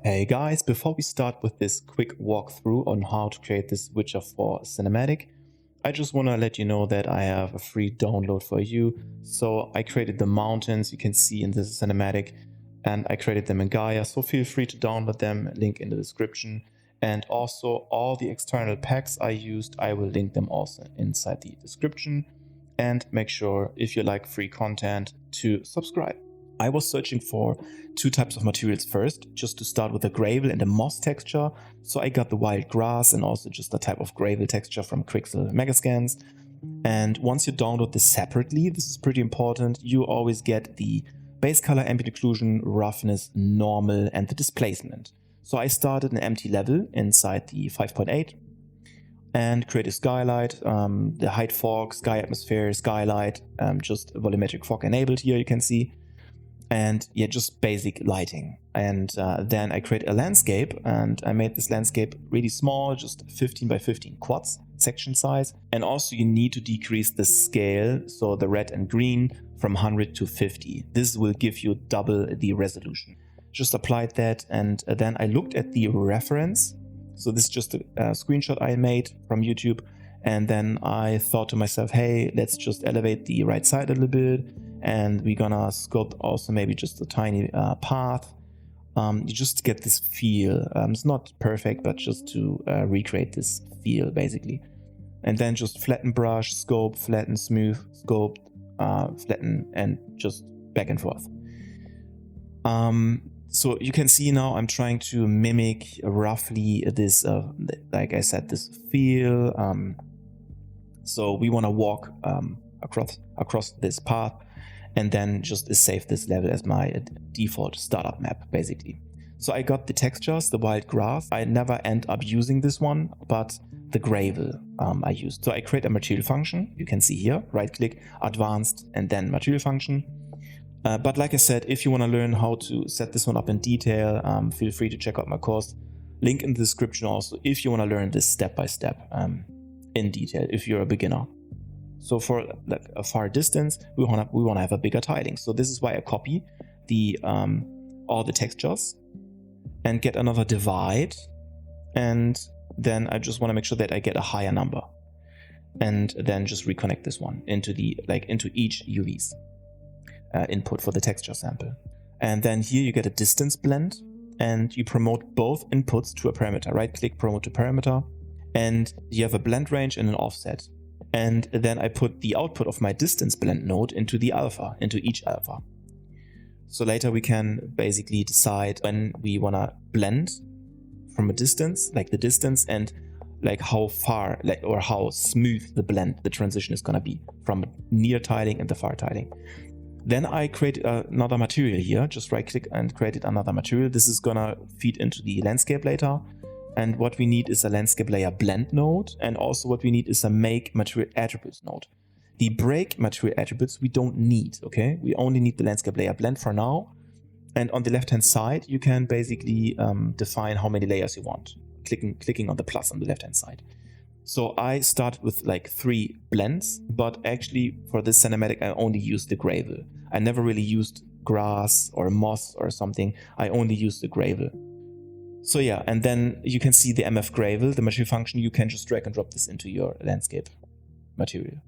Hey guys, before we start with this quick walkthrough on how to create this Witcher 4 cinematic, I just want to let you know that I have a free download for you. So I created the mountains you can see in this cinematic, and I created them in Gaia, so feel free to download them, link in the description. And also all the external packs I used, I will link them also inside the description. And make sure, if you like free content, to subscribe. I was searching for two types of materials first, just to start with a gravel and a moss texture. So I got the wild grass and also just a type of gravel texture from Quixel Megascans. And once you download this separately, this is pretty important, you always get the base color, ambient occlusion, roughness, normal, and the displacement. So I started an empty level inside the 5.8 and create a skylight, the height fog, sky atmosphere, skylight, just volumetric fog enabled here, you can see. And yeah, just basic lighting. And then I create a landscape, and I made this landscape really small, just 15 by 15 quads section size. And also you need to decrease the scale, so the red and green, from 100 to 50. This will give you double the resolution. Just applied that, and then I looked at the reference. So this is just a screenshot I made from YouTube. And then I thought to myself, hey, let's just elevate the right side a little bit. And we're gonna sculpt also maybe just a tiny path. You just get this feel. It's not perfect, but just to recreate this feel basically. And then just flatten brush, scope, flatten, smooth, scope, flatten, and just back and forth. So you can see now I'm trying to mimic roughly this, like I said, this feel. So we want to walk across this path, and then just save this level as my default startup map, basically. So I got the textures, the wild grass. I never end up using this one, but the gravel I used. So I create a material function. You can see here, right click, advanced, and then material function. But like I said, if you want to learn how to set this one up in detail, feel free to check out my course. Link in the description also if you want to learn this step by step in detail if you're a beginner. So for like a far distance, we want to have a bigger tiling. So this is why I copy the all the textures and get another divide, and then I just want to make sure that I get a higher number, and then just reconnect this one into the into each UV's input for the texture sample. And then here you get a distance blend, and you promote both inputs to a parameter. Right click, promote to parameter, and you have a blend range and an offset. And then I put the output of my distance blend node into the alpha, into each alpha. So later we can basically decide when we want to blend from a distance, like the distance, and like how far, or how smooth the blend, the transition is going to be from near tiling and the far tiling. Then I create another material here, just right click and created another material. This is going to feed into the landscape later. And what we need is a landscape layer blend node, and also what we need is a make material attributes node. The break material attributes we don't need, okay? We only need the landscape layer blend for now. And on the left hand side, you can basically define how many layers you want, clicking on the plus on the left hand side. So I started with like 3 blends, but actually for this cinematic I only used the gravel. I never really used grass or moss or something. I only used the gravel. So yeah, and then you can see the MF gravel, the material function. You can just drag and drop this into your landscape material.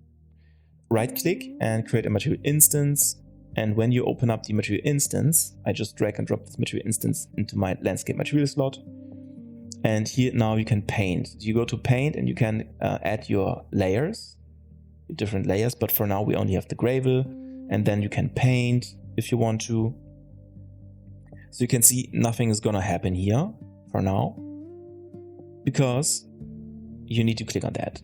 Right click and create a material instance. And when you open up the material instance, I just drag and drop this material instance into my landscape material slot. And here now you can paint. You go to paint and you can add your layers, different layers. But for now we only have the gravel, and then you can paint if you want to. So you can see nothing is gonna happen here for now, because you need to click on that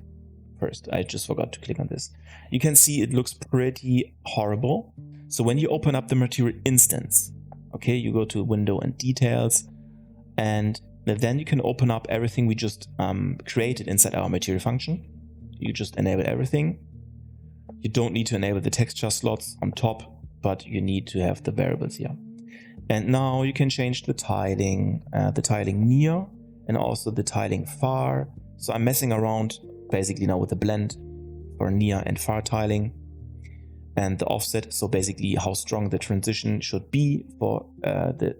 first. I just forgot to click on this. You can see it looks pretty horrible. So when you open up the material instance, okay, you go to window and details, and then you can open up everything we just created inside our material function. You just enable everything. You don't need to enable the texture slots on top, but you need to have the variables here. And now you can change the tiling near and also the tiling far. So I'm messing around basically now with the blend for near and far tiling, and the offset. So basically how strong the transition should be for the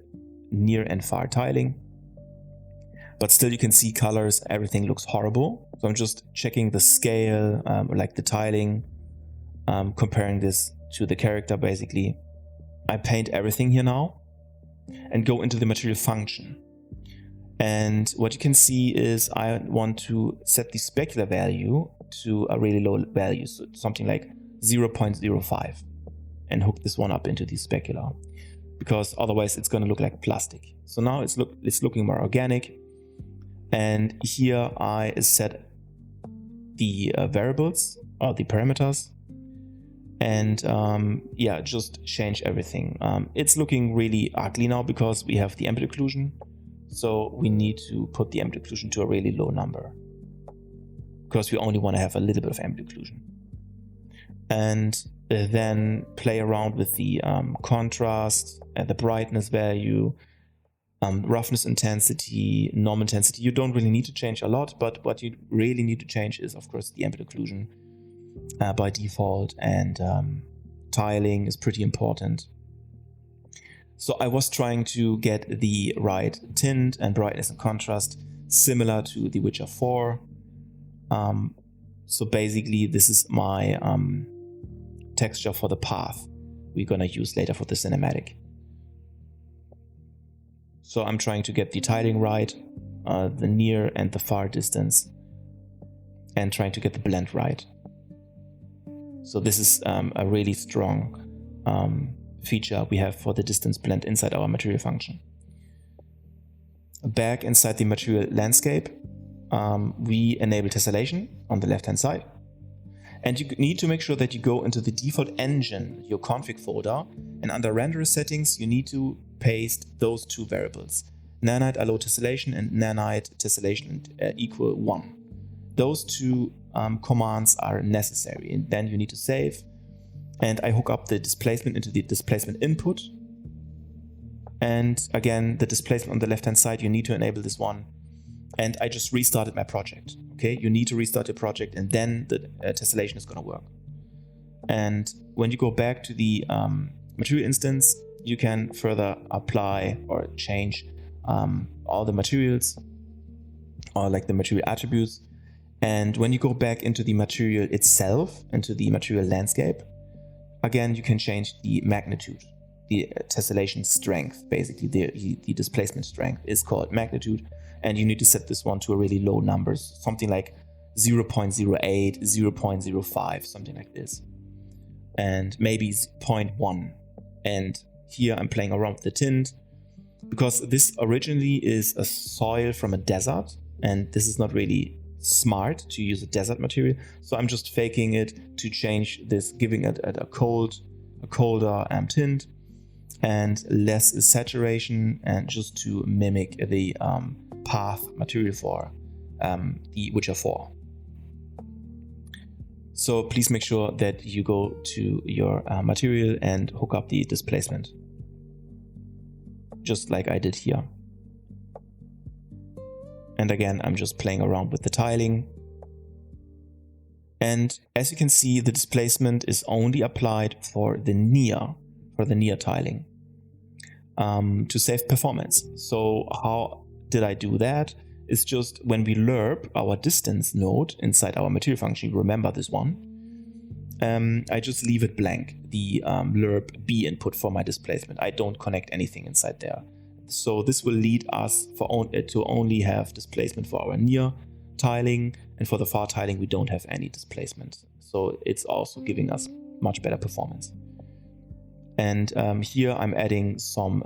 near and far tiling. but still you can see colors, everything looks horrible. So I'm just checking the scale, like the tiling, comparing this to the character basically. I paint everything here now and go into the material function. And what you can see is I want to set the specular value to a really low value, so something like 0.05, and hook this one up into the specular, because otherwise it's going to look like plastic. So now it's looking more organic. And here I set the variables or the parameters, and yeah, just change everything. It's looking really ugly now because we have the ambient occlusion. So we need to put the ambient occlusion to a really low number, because we only want to have a little bit of ambient occlusion. And then play around with the contrast, the brightness value, roughness intensity, norm intensity. You don't really need to change a lot, but what you really need to change is, of course, the ambient occlusion by default, and tiling is pretty important. So I was trying to get the right tint and brightness and contrast similar to The Witcher 4. So basically this is my texture for the path we're gonna use later for the cinematic. So I'm trying to get the tiling right, the near and the far distance, and trying to get the blend right. So this is a really strong feature we have for the distance blend inside our material function. Back inside the material landscape, we enable tessellation on the left hand side, and you need to make sure that you go into the default engine, your config folder, and under renderer settings you need to paste those two variables, nanite allow tessellation and nanite tessellation equal 1. Those two commands are necessary, and then you need to save. And I hook up the displacement into the displacement input. And again, the displacement on the left hand side, you need to enable this one. And I just restarted my project. Okay, you need to restart your project, and then the tessellation is going to work. And when you go back to the material instance, you can further apply or change all the materials, or like the material attributes. And when you go back into the material itself, into the material landscape, again, you can change the magnitude, the tessellation strength, basically the displacement strength is called magnitude, and you need to set this one to a really low numbers, something like 0.08, 0.05, something like this, and maybe 0.1. And here I'm playing around with the tint, because this originally is a soil from a desert, and this is not really smart to use a desert material, so I'm just faking it to change this, giving it a colder tint and less saturation, and just to mimic the path material for the Witcher 4. So please make sure that you go to your material and hook up the displacement, just like I did here. And again, I'm just playing around with the tiling. And as you can see, the displacement is only applied for the near tiling to save performance. So how did I do that? It's just when we lerp our distance node inside our material function, you remember this one, I just leave it blank, the lerp B input for my displacement. I don't connect anything inside there. So this will lead us to only have displacement for our near tiling, and for the far tiling we don't have any displacement. So it's also giving us much better performance. And here I'm adding some,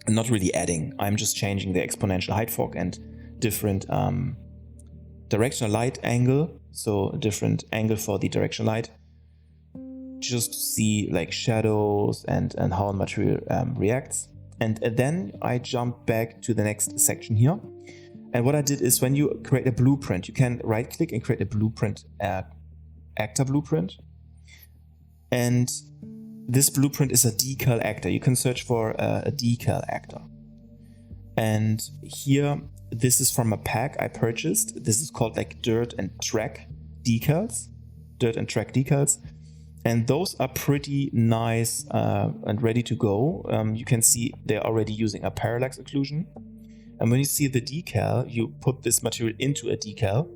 not really adding, I'm just changing the exponential height fork and different directional light angle, so a different angle for the directional light, just to see like shadows and how the material reacts. And then I jump back to the next section here. And what I did is, when you create a blueprint, you can right click and create a blueprint, actor blueprint. And this blueprint is a decal actor. You can search for a decal actor. And here, this is from a pack I purchased. This is called like dirt and track decals. And those are pretty nice and ready to go. You can see they're already using a parallax occlusion. And when you see the decal, you put this material into a decal.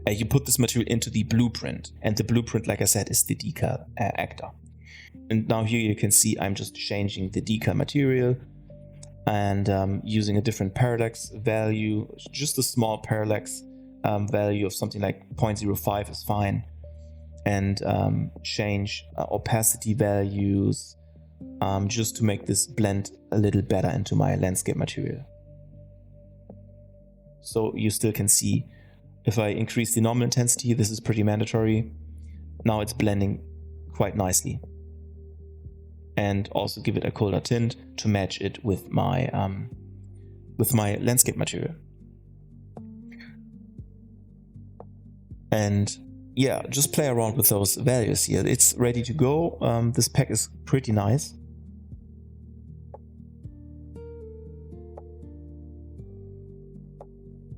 You put this material into the blueprint, and the blueprint, like I said, is the decal actor. And now here you can see I'm just changing the decal material and using a different parallax value, just a small parallax value of something like 0.05 is fine, and change opacity values just to make this blend a little better into my landscape material. So you still can see if I increase the normal intensity, this is pretty mandatory. Now it's blending quite nicely. And also give it a colder tint to match it with my landscape material. And yeah, just play around with those values here. It's ready to go. This pack is pretty nice.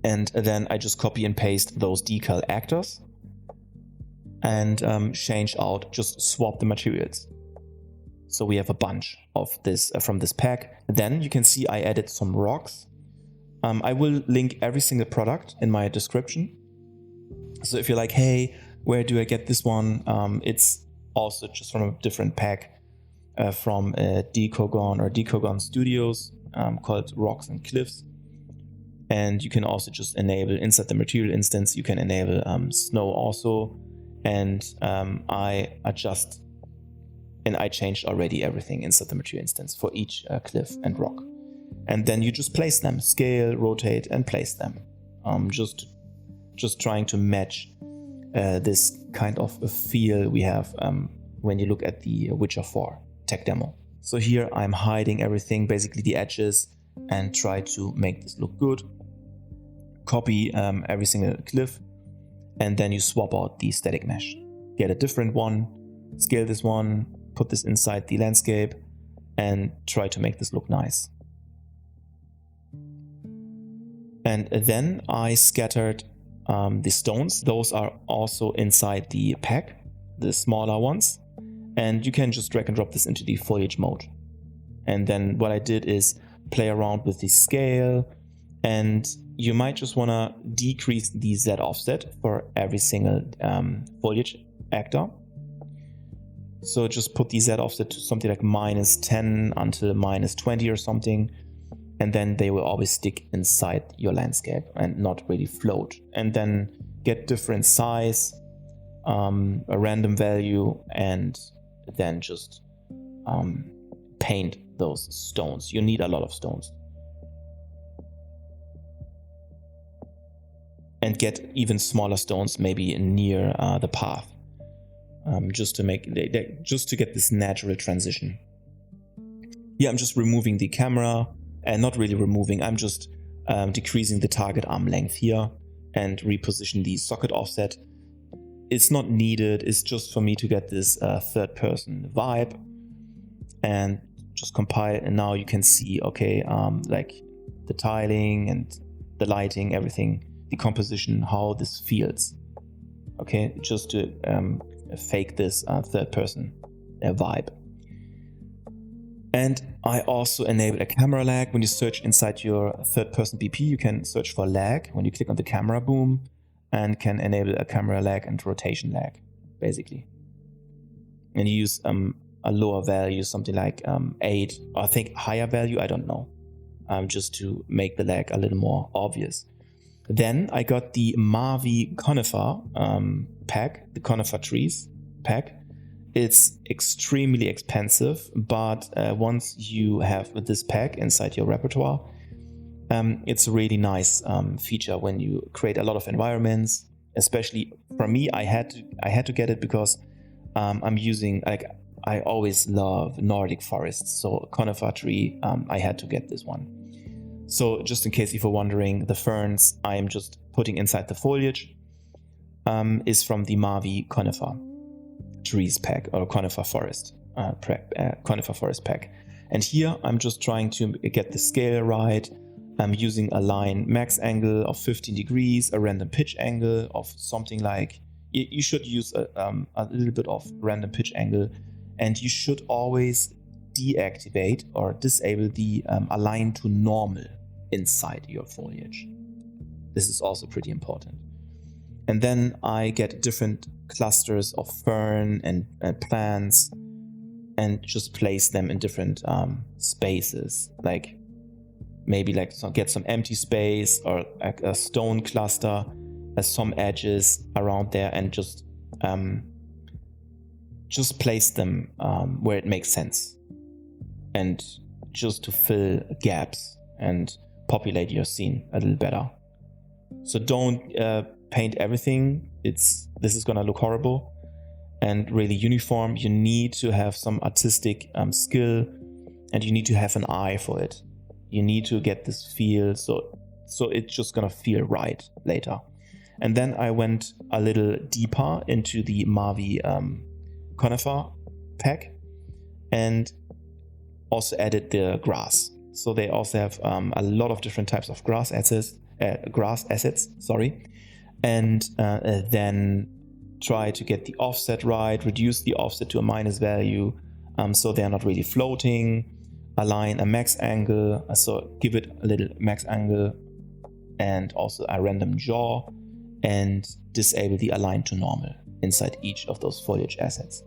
And then I just copy and paste those decal actors and change out, just swap the materials. So we have a bunch of this from this pack. Then you can see I added some rocks. I will link every single product in my description. So if you're like, hey, where do I get this one? It's also just from a different pack from Decogon Studios called Rocks and Cliffs. And you can also just enable inside the material instance, you can enable snow also. And I changed already everything inside the material instance for each cliff and rock. And then you just place them, scale, rotate, and place them. Just trying to match this kind of a feel we have when you look at the Witcher 4 tech demo. So here I'm hiding everything, basically the edges, and try to make this look good. Copy every single cliff, and then you swap out the static mesh. Get a different one, scale this one, put this inside the landscape, and try to make this look nice. And then I scattered the stones. Those are also inside the pack, the smaller ones. And you can just drag and drop this into the foliage mode. And then what I did is play around with the scale, and you might just want to decrease the Z offset for every single foliage actor. So just put the Z offset to something like -10 until -20 or something, and then they will always stick inside your landscape and not really float. And then get different size, a random value, and then just paint those stones. You need a lot of stones. And get even smaller stones, maybe near the path, just to get this natural transition. Yeah, I'm just removing the camera, and not really removing. I'm just decreasing the target arm length here and reposition the socket offset. It's not needed. It's just for me to get this third-person vibe, and just compile. And now you can see, okay, like the tiling and the lighting, everything. The composition, how this feels. Okay, just to fake this third person vibe. And I also enabled a camera lag. When you search inside your third person BP, you can search for lag when you click on the camera boom, and can enable a camera lag and rotation lag, basically. And you use a lower value, something like 8, or I think higher value, I don't know, just to make the lag a little more obvious. Then I got the Mavi conifer pack, the conifer trees pack. It's extremely expensive, but once you have this pack inside your repertoire, it's a really nice feature when you create a lot of environments. Especially for me, I had to get it because I'm using, like, I always love Nordic forests, so conifer tree, I had to get this one. So just in case if you're wondering, the ferns I'm just putting inside the foliage is from the Mavi conifer trees pack, or conifer forest pack. And here I'm just trying to get the scale right. I'm using a line max angle of 15 degrees, a random pitch angle of something like, you should use a little bit of random pitch angle, and you should always deactivate or disable the align to normal inside your foliage. This is also pretty important. And then I get different clusters of fern and plants and just place them in different spaces, like maybe like get some empty space or like a stone cluster, some edges around there, and just place them where it makes sense, and just to fill gaps and populate your scene a little better. So don't paint everything. This is gonna look horrible and really uniform. You need to have some artistic skill, and you need to have an eye for it. You need to get this feel, so it's just gonna feel right later. And then I went a little deeper into the Mavi conifer pack and also added the grass. So they also have a lot of different types of grass assets, and then try to get the offset right, reduce the offset to a minus value, so they're not really floating. Align a max angle, so give it a little max angle and also a random jaw, and disable the align to normal inside each of those foliage assets,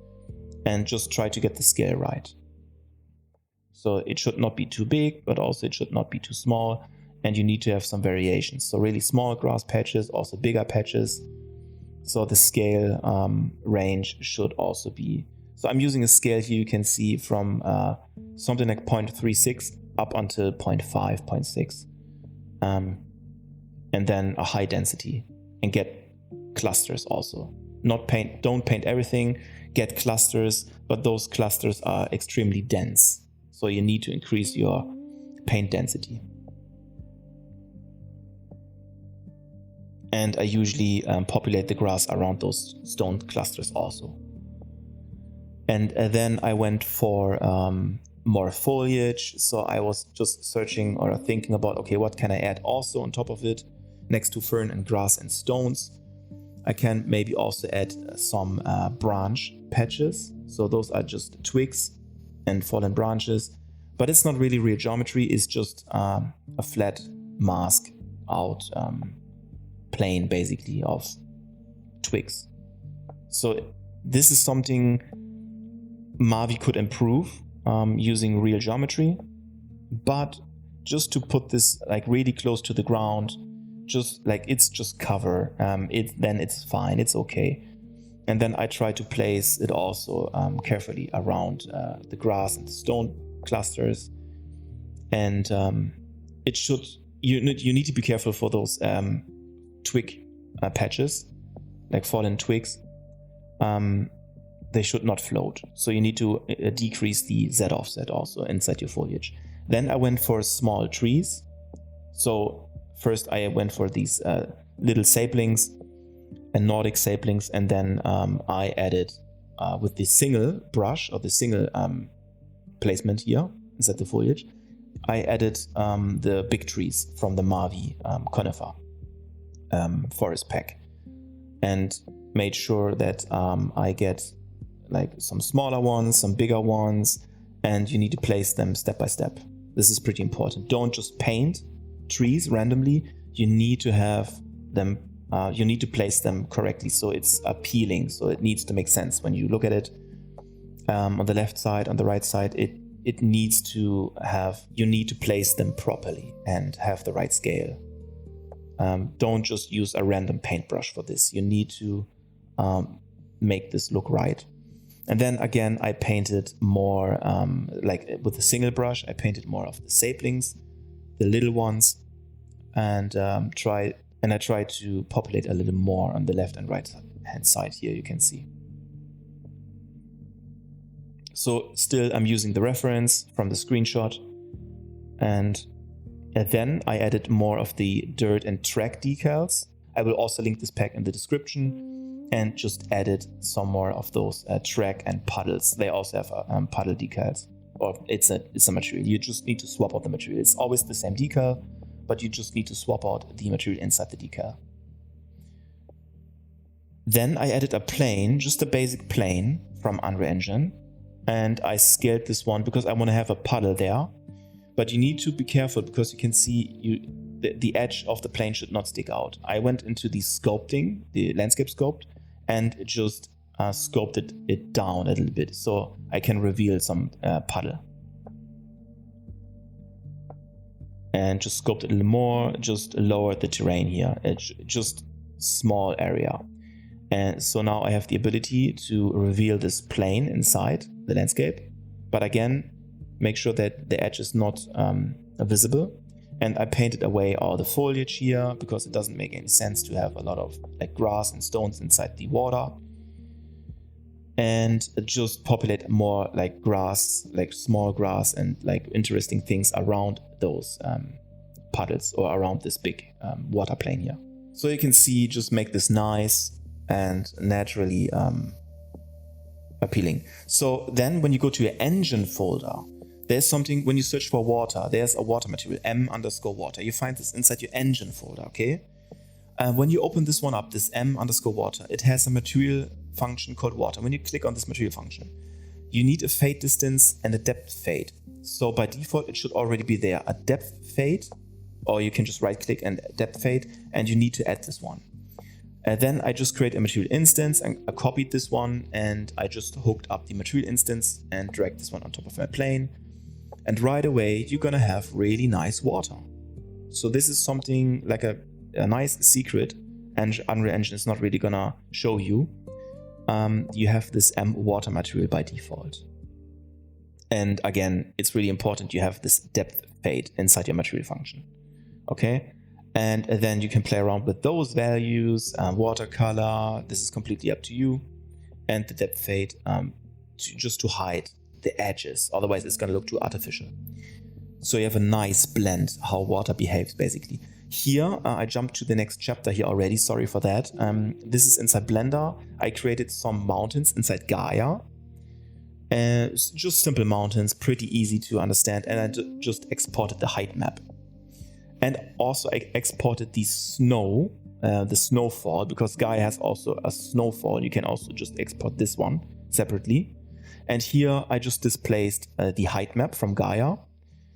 and just try to get the scale right. So it should not be too big, but also it should not be too small, and you need to have some variations. So really small grass patches, also bigger patches. So the scale range should also be, so I'm using a scale here, you can see from something like 0.36 up until 0.5, 0.6. And then a high density, and get clusters also. Don't paint everything, get clusters, but those clusters are extremely dense. So you need to increase your paint density. And I usually populate the grass around those stone clusters also. And then I went for more foliage. So I was just searching or thinking about, okay, what can I add also on top of it, next to fern and grass and stones? I can maybe also add some branch patches. So those are just twigs and fallen branches, but it's not really real geometry. It's just a flat mask out plane basically of twigs. So this is something Mavi could improve using real geometry, but just to put this like really close to the ground, just like it's just cover, then it's fine, it's okay. And then I try to place it also carefully around the grass and the stone clusters, and it should, you need to be careful for those twig patches, like fallen twigs. They should not float, so you need to decrease the Z offset also inside your foliage. Then I went for small trees. So first I went for these little saplings and Nordic saplings, and then I added with the single brush or the single placement here inside the foliage, I added the big trees from the Mavi conifer forest pack, and made sure that I get like some smaller ones, some bigger ones, and you need to place them step by step. This is pretty important. Don't just paint trees randomly. You need to have them, you need to place them correctly so it's appealing, so it needs to make sense when you look at it. On the left side, on the right side, it needs to have, you need to place them properly and have the right scale. Don't just use a random paintbrush for this. You need to make this look right. And then again, I painted more, like with a single brush, I painted more of the saplings, the little ones, and I tried to populate a little more on the left and right hand side here, you can see. So still I'm using the reference from the screenshot, and then I added more of the dirt and track decals. I will also link this pack in the description, and just added some more of those track and puddles. They also have puddle decals, or it's a material. You just need to swap out the material. It's always the same decal, but you just need to swap out the material inside the decal. Then I added a plane, just a basic plane from Unreal Engine, and I scaled this one because I want to have a puddle there. But you need to be careful because you can see the edge of the plane should not stick out. I went into the sculpting, the landscape sculpt, and just sculpted it down a little bit so I can reveal some puddle. And just sculpt it a little more, just lower the terrain here. It's just small area. And so now I have the ability to reveal this plane inside the landscape. But again, make sure that the edge is not visible. And I painted away all the foliage here because it doesn't make any sense to have a lot of like grass and stones inside the water. And just populate more like grass, like small grass and like interesting things around those puddles or around this big water plane here. So you can see, just make this nice and naturally appealing. So then when you go to your engine folder, there's something, when you search for water, there's a water material, m_water. You find this inside your engine folder, okay? When you open this one up, this m_water, it has a material function called water. When you click on this material function, you need a fade distance and a depth fade. So by default, it should already be there, a depth fade, or you can just right click and depth fade, and you need to add this one. Then I just create a material instance and I copied this one, and I just hooked up the material instance and dragged this one on top of my plane. And right away, you're gonna have really nice water. So this is something like a nice secret, and Unreal Engine is not really gonna show you. You have this water material by default. And again, it's really important you have this depth fade inside your material function. Okay? And then you can play around with those values, watercolor, this is completely up to you, and the depth fade just to hide the edges, otherwise it's going to look too artificial. So you have a nice blend how water behaves basically. Here I jumped to the next chapter here already, sorry for that. This is inside Blender. I created some mountains inside Gaia. Just simple mountains, pretty easy to understand, and I just exported the height map. And also I exported the snow, the snowfall, because Gaia has also a snowfall. You can also just export this one separately. And here I just displaced the height map from Gaia.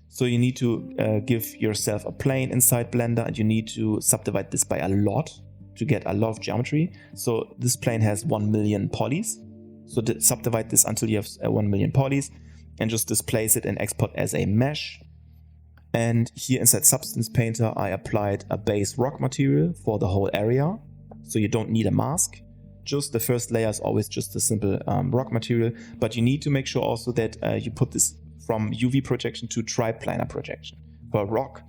So you need to give yourself a plane inside Blender, and you need to subdivide this by a lot to get a lot of geometry. So this plane has 1 million polys. So subdivide this until you have 1 million polys, and just displace it and export as a mesh. And here inside Substance Painter, I applied a base rock material for the whole area. So you don't need a mask. Just the first layer is always just a simple rock material. But you need to make sure also that you put this from UV projection to triplanar projection. For rock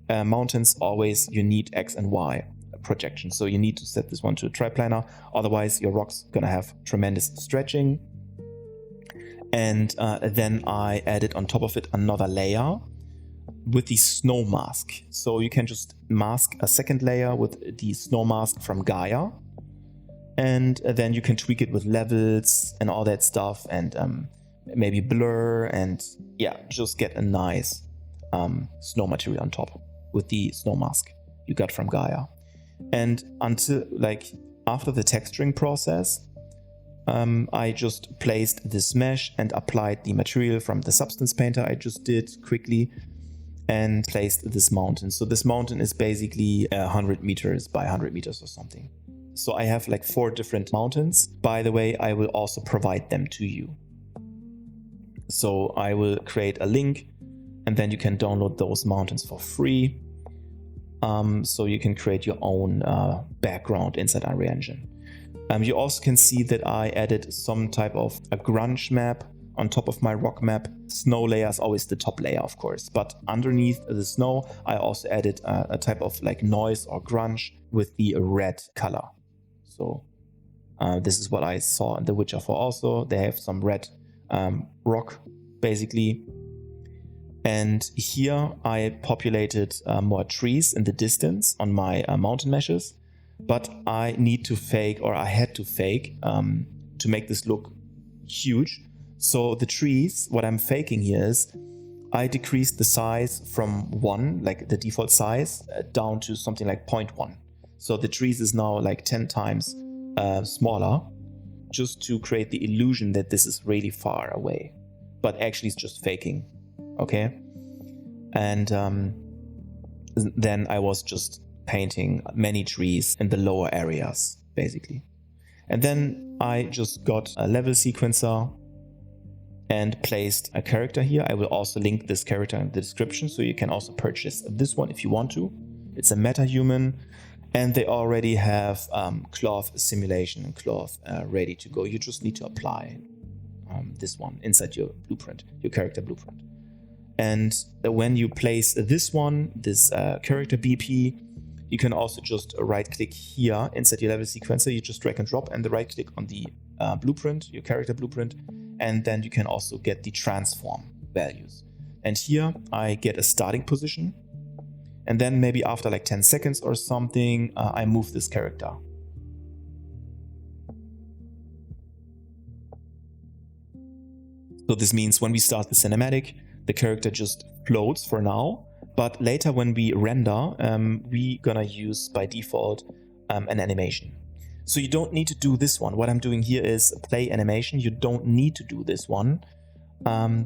mountains, always you need X and Y projection. So you need to set this one to triplanar. Otherwise, your rock's going to have tremendous stretching. And then I added on top of it another layer with the snow mask. So you can just mask a second layer with the snow mask from Gaia. And then you can tweak it with levels and all that stuff, and maybe blur, and yeah, just get a nice snow material on top with the snow mask you got from Gaia. And until like after the texturing process, I just placed this mesh and applied the material from the Substance Painter I just did quickly, and placed this mountain. So this mountain is basically 100 meters by 100 meters or something. So I have like 4 different mountains. By the way, I will also provide them to you. So I will create a link, and then you can download those mountains for free. So you can create your own background inside Unreal Engine. You also can see that I added some type of a grunge map on top of my rock map. Snow layer is always the top layer, of course, but underneath the snow, I also added a type of like noise or grunge with the red color. So this is what I saw in The Witcher 4 also. They have some red rock, basically. And here I populated more trees in the distance on my mountain meshes, but I need to fake, or I had to fake to make this look huge. So the trees, what I'm faking here is I decreased the size from 1, like the default size, down to something like 0.1. So the trees is now like 10 times smaller, just to create the illusion that this is really far away. but actually it's just faking. Okay. And then I was just painting many trees in the lower areas, basically. And then I just got a level sequencer and placed a character here. I will also link this character in the description, so you can also purchase this one if you want to. It's a meta-human, and they already have cloth simulation and cloth ready to go. You just need to apply this one inside your blueprint, your character blueprint. And when you place this one, this character BP, you can also just right click here inside your level sequencer. You just drag and drop and right click on the blueprint, your character blueprint, and then you can also get the transform values. And here I get a starting position, and then maybe after like 10 seconds or something, I move this character. So this means when we start the cinematic, the character just floats for now, but later when we render, we're gonna use by default an animation. So you don't need to do this one. What I'm doing here is play animation. You don't need to do this one.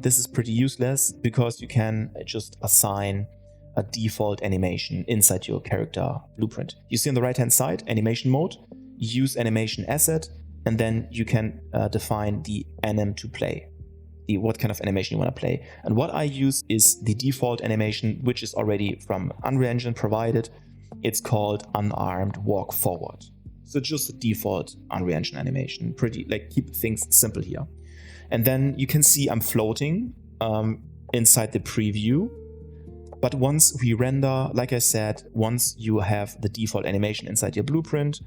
This is pretty useless because you can just assign a default animation inside your character blueprint. You see on the right hand side, animation mode, use animation asset, and then you can define the anim to play, what kind of animation you want to play. And what I use is the default animation, which is already from Unreal Engine provided. It's called unarmed walk forward. So just a default Unreal Engine animation, pretty like keep things simple here. And then you can see I'm floating inside the preview. But once we render, like I said, once you have the default animation inside your blueprint,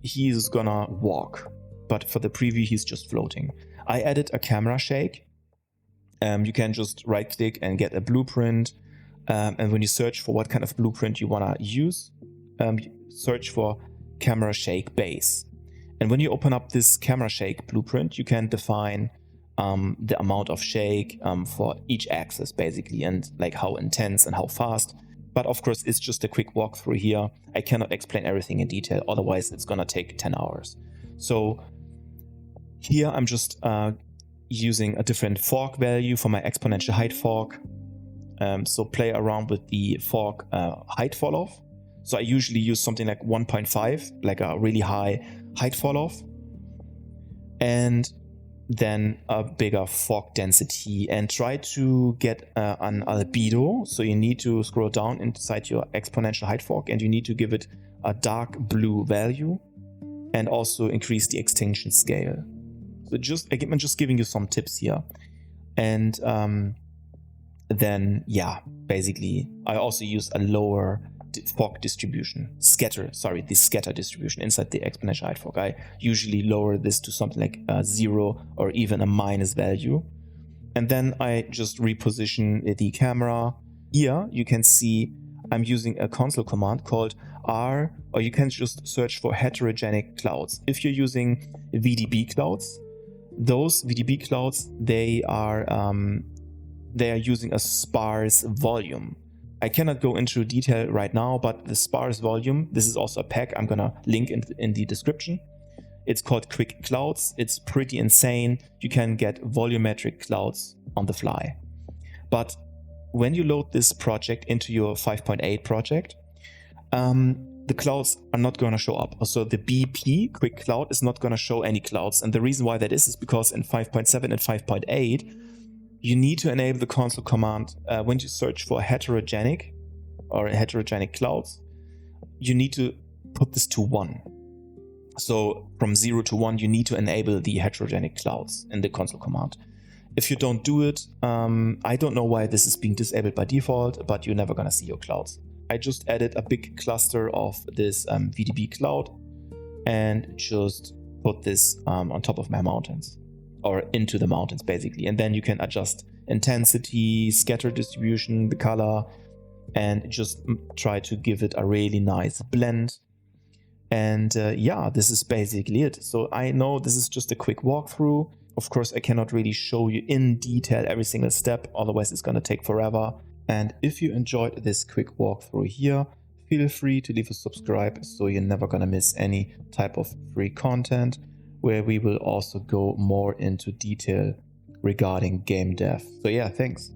he's gonna walk. But for the preview, he's just floating. I added a camera shake. You can just right click and get a blueprint. And when you search for what kind of blueprint you wanna use, search for camera shake base. And when you open up this camera shake blueprint, you can define the amount of shake for each axis basically, and like how intense and how fast. But of course, it's just a quick walkthrough here. I cannot explain everything in detail, otherwise it's gonna take 10 hours. So here I'm just using a different fork value for my exponential height fork. So play around with the fork height fall off. So I usually use something like 1.5, like a really high height fall off. And then a bigger fork density, and try to get an albedo. So you need to scroll down inside your exponential height fork and you need to give it a dark blue value, and also increase the extinction scale. So I'm just giving you some tips here. And then yeah, basically I also use a lower fork distribution, the scatter distribution inside the exponential height fork. I usually lower this to something like 0 or even a minus value. And then I just reposition the camera. Here you can see I'm using a console command called R, or you can just search for heterogenic clouds. If you're using VDB clouds, those VDB clouds, they are using a sparse volume. I cannot go into detail right now, but the sparse volume, this is also a pack I'm gonna link in the description. It's called Quick Clouds. It's pretty insane. You can get volumetric clouds on the fly. But when you load this project into your 5.8 project, the clouds are not gonna show up. So the BP, Quick Cloud, is not gonna show any clouds. And the reason why that is because in 5.7 and 5.8, you need to enable the console command when you search for heterogenic clouds. You need to put this to 1. So from 0 to 1, you need to enable the heterogenic clouds in the console command. If you don't do it, I don't know why this is being disabled by default, but you're never gonna see your clouds. I just added a big cluster of this VDB cloud and just put this on top of my mountains, or into the mountains basically. And then you can adjust intensity, scatter distribution, the color, and just try to give it a really nice blend. And yeah, this is basically it. So I know this is just a quick walkthrough. Of course, I cannot really show you in detail every single step, otherwise it's gonna take forever. And if you enjoyed this quick walkthrough here, feel free to leave a subscribe so you're never gonna miss any type of free content, where we will also go more into detail regarding game dev. So yeah, thanks.